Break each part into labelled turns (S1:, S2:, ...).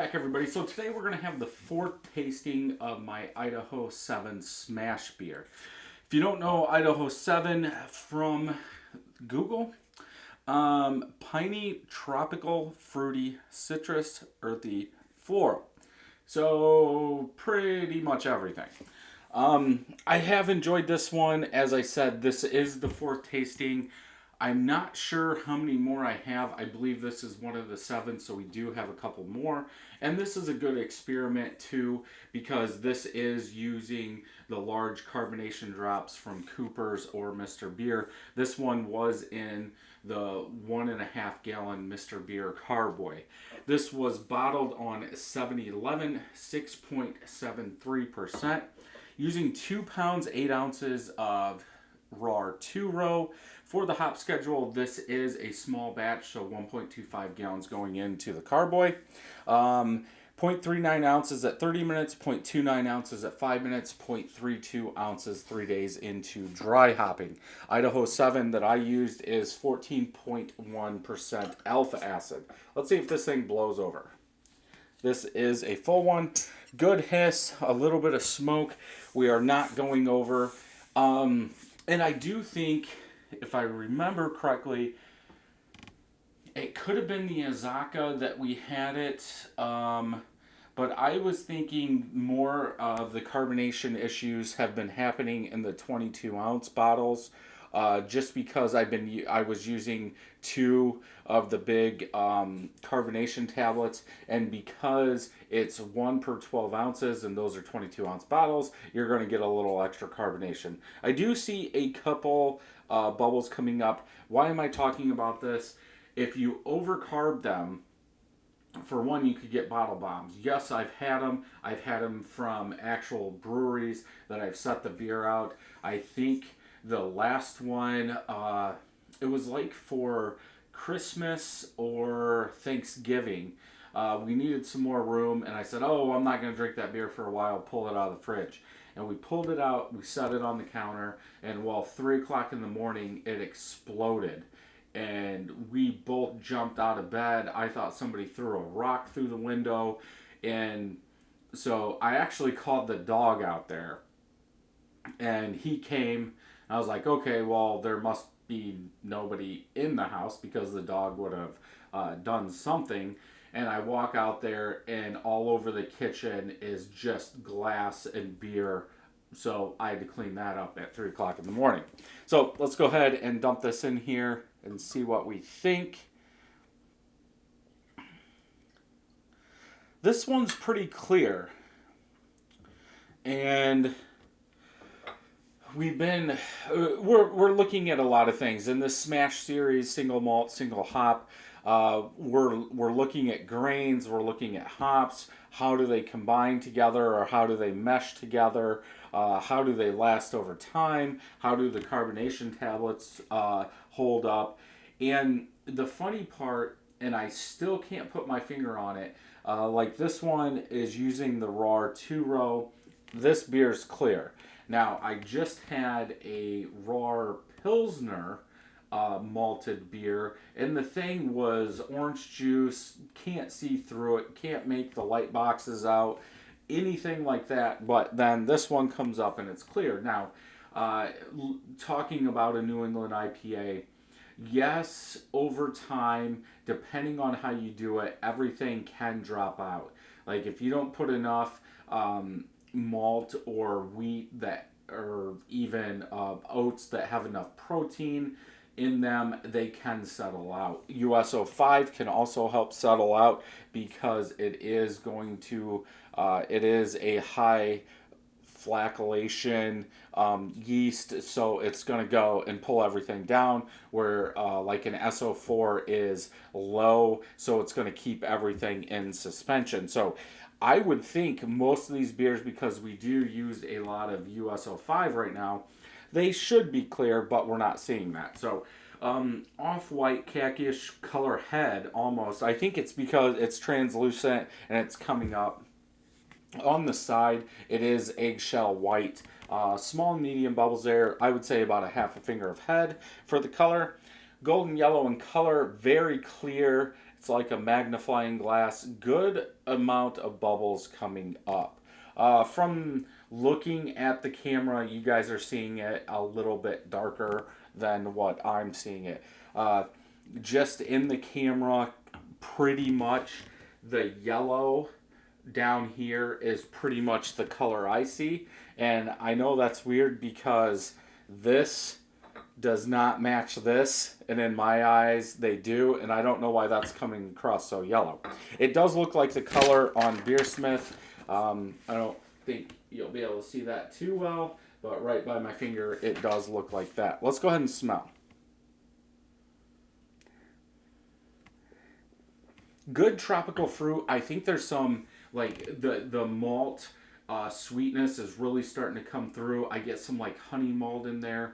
S1: back, everybody. So today we're going to have the fourth tasting of my Idaho 7 SMaSH beer. If you don't know Idaho 7 from Google, piney, tropical, fruity, citrus, earthy, floral. So pretty much everything. I have enjoyed this one. As I said, this is the fourth tasting. I'm not sure how many more I have. I believe this is one of the 7, so we do have a couple more. And this is a good experiment too, because this is using the large carbonation drops from Cooper's or Mr. Beer. This one was in the 1.5 gallon Mr. Beer carboy. This was bottled on 7-Eleven, 6.73%, using 2 pounds, 8 ounces of raw 2-row. For the hop schedule, this is a small batch, so 1.25 gallons going into the carboy. 0.39 ounces at 30 minutes, 0.29 ounces at 5 minutes, 0.32 ounces 3 days into dry hopping. Idaho 7 that I used is 14.1% alpha acid. Let's see if this thing blows over. This is a full one. Good hiss, a little bit of smoke. We are not going over. And I do think, if I remember correctly, it could have been the Azaka that we had it, but I was thinking more of the carbonation issues have been happening in the 22-ounce bottles, just because I was using 2 of the big carbonation tablets, and because it's 1 per 12 ounces and those are 22-ounce bottles, you're going to get a little extra carbonation. I do see a couple bubbles coming up. Why am I talking about this? If you overcarb them, for one, you could get bottle bombs. Yes, I've had them. I've had them from actual breweries that I've set the beer out. I think the last one, it was like for Christmas or Thanksgiving. We needed some more room, and I said, oh, I'm not going to drink that beer for a while, pull it out of the fridge. And we pulled it out, we set it on the counter, and 3 o'clock in the morning, it exploded. And we both jumped out of bed. I thought somebody threw a rock through the window. And so I actually called the dog out there. And he came. I was like, okay, well, there must be nobody in the house because the dog would have done something. And I walk out there, and all over the kitchen is just glass and beer. So I had to clean that up at 3 o'clock in the morning. So let's go ahead and dump this in here and see what we think. This one's pretty clear. And we're looking at a lot of things. In this SMaSH series, single malt, single hop, we're looking at grains, we're looking at hops. How do they combine together, or how do they mesh together? How do they last over time? How do the carbonation tablets hold up? And the funny part, and I still can't put my finger on it, like this one is using the raw 2-row. This beer's clear. Now, I just had a raw Pilsner malted beer, and the thing was orange juice, can't see through it, can't make the light boxes out, anything like that. But then this one comes up and it's clear. Now, talking about a New England IPA, yes, over time, depending on how you do it, everything can drop out. Like if you don't put enough malt or wheat or even oats that have enough protein in them, they can settle out. US-05 can also help settle out because it is going to, it is a high flocculation yeast, so it's going to go and pull everything down, where like an SO4 is low, so it's going to keep everything in suspension. So I would think most of these beers, because we do use a lot of US-05 right now, they should be clear, but we're not seeing that. So off-white, khaki-ish color head almost. I think it's because it's translucent and it's coming up. On the side, it is eggshell white. Small and medium bubbles there. I would say about a half a finger of head for the color. Golden yellow in color, very clear It's like a magnifying glass. Good amount of bubbles coming up. From looking at the camera, you guys are seeing it a little bit darker than what I'm seeing it. Just in the camera, pretty much the yellow down here is pretty much the color I see. And I know that's weird because this does not match this, and in my eyes they do, and I don't know why that's coming across so yellow. It does look like the color on Beersmith. I don't think you'll be able to see that too well, but right by my finger it does look like that. Let's go ahead and smell. Good tropical fruit. I think there's some, like, the malt sweetness is really starting to come through. I get some like honey malt in there.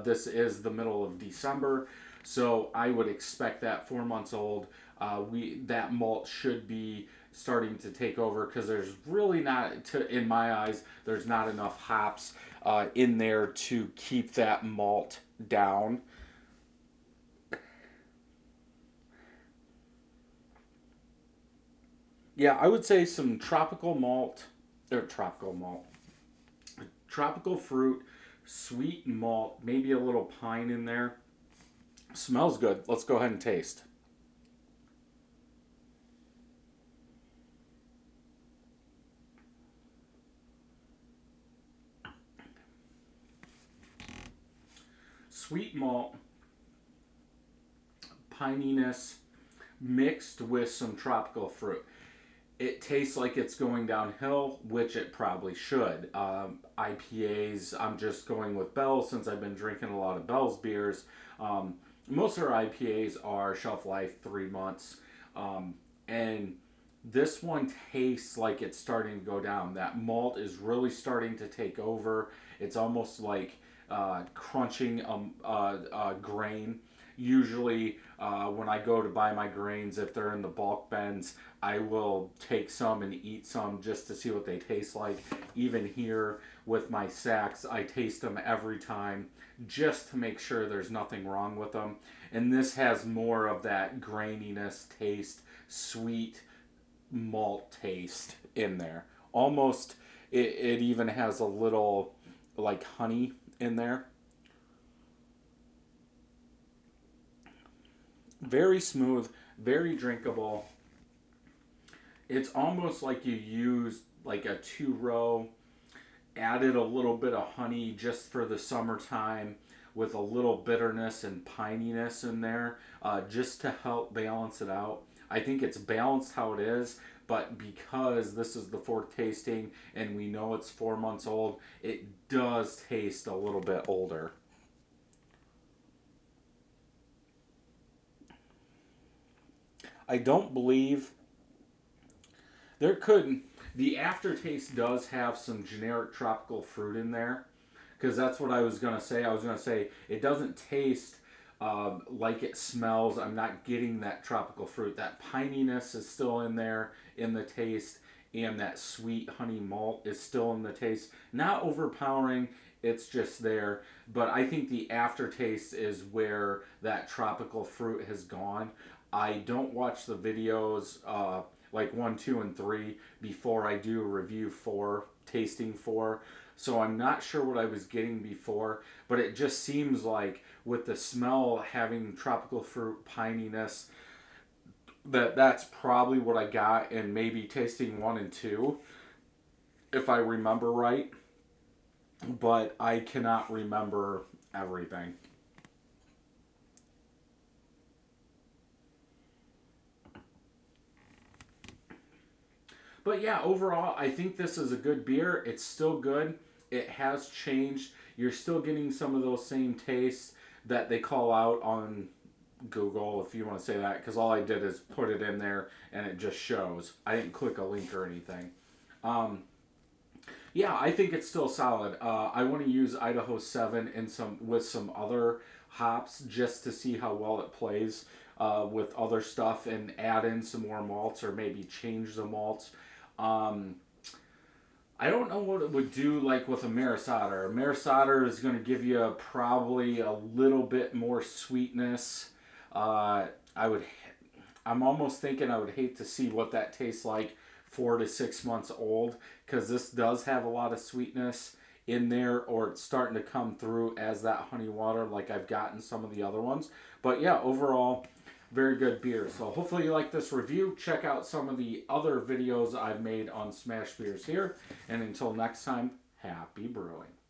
S1: This is the middle of December, so I would expect that 4 months old. That malt should be starting to take over because there's really not, in my eyes, there's not enough hops in there to keep that malt down. Yeah, I would say some tropical fruit, sweet malt, maybe a little pine in there. Smells good. Let's go ahead and taste. Sweet malt, pininess mixed with some tropical fruit. It tastes like it's going downhill, which it probably should. IPAs, I'm just going with Bell's since I've been drinking a lot of Bell's beers. Most of our IPAs are shelf life 3 months. And this one tastes like it's starting to go down. That malt is really starting to take over. It's almost like crunching a grain. Usually, when I go to buy my grains, if they're in the bulk bins, I will take some and eat some just to see what they taste like. Even here with my sacks, I taste them every time just to make sure there's nothing wrong with them. And this has more of that graininess taste, sweet malt taste in there. Almost, it even has a little like honey in there. Very smooth, very drinkable. It's almost like you used like a 2 row, added a little bit of honey just for the summertime with a little bitterness and pininess in there, just to help balance it out. I think it's balanced how it is, but because this is the fourth tasting and we know it's 4 months old, it does taste a little bit older. I don't believe there could. The aftertaste does have some generic tropical fruit in there, because that's what I was gonna say. I was gonna say it doesn't taste like it smells. I'm not getting that tropical fruit. That pininess is still in there in the taste, and that sweet honey malt is still in the taste. Not overpowering. It's just there. But I think the aftertaste is where that tropical fruit has gone. I don't watch the videos like 1, 2, and 3 before I do a review for tasting 4. So I'm not sure what I was getting before, but it just seems like with the smell having tropical fruit pininess, that's probably what I got, and maybe tasting 1 and 2, if I remember right. But I cannot remember everything. But yeah, overall, I think this is a good beer. It's still good. It has changed. You're still getting some of those same tastes that they call out on Google, if you want to say that, because all I did is put it in there and it just shows. I didn't click a link or anything. Um, yeah, I think it's still solid. I want to use Idaho 7 in some with some other hops just to see how well it plays with other stuff, and add in some more malts or maybe change the malts. Um, I don't know what it would do like with a Maris Otter. A Maris Otter is going to give you probably a little bit more sweetness. I would. I'm almost thinking I would hate to see what that tastes like 4 to 6 months old, because this does have a lot of sweetness in there, or it's starting to come through as that honey water like I've gotten some of the other ones. But yeah, overall, very good beer. So hopefully you like this review. Check out some of the other videos I've made on SMaSH beers here. And until next time, happy brewing.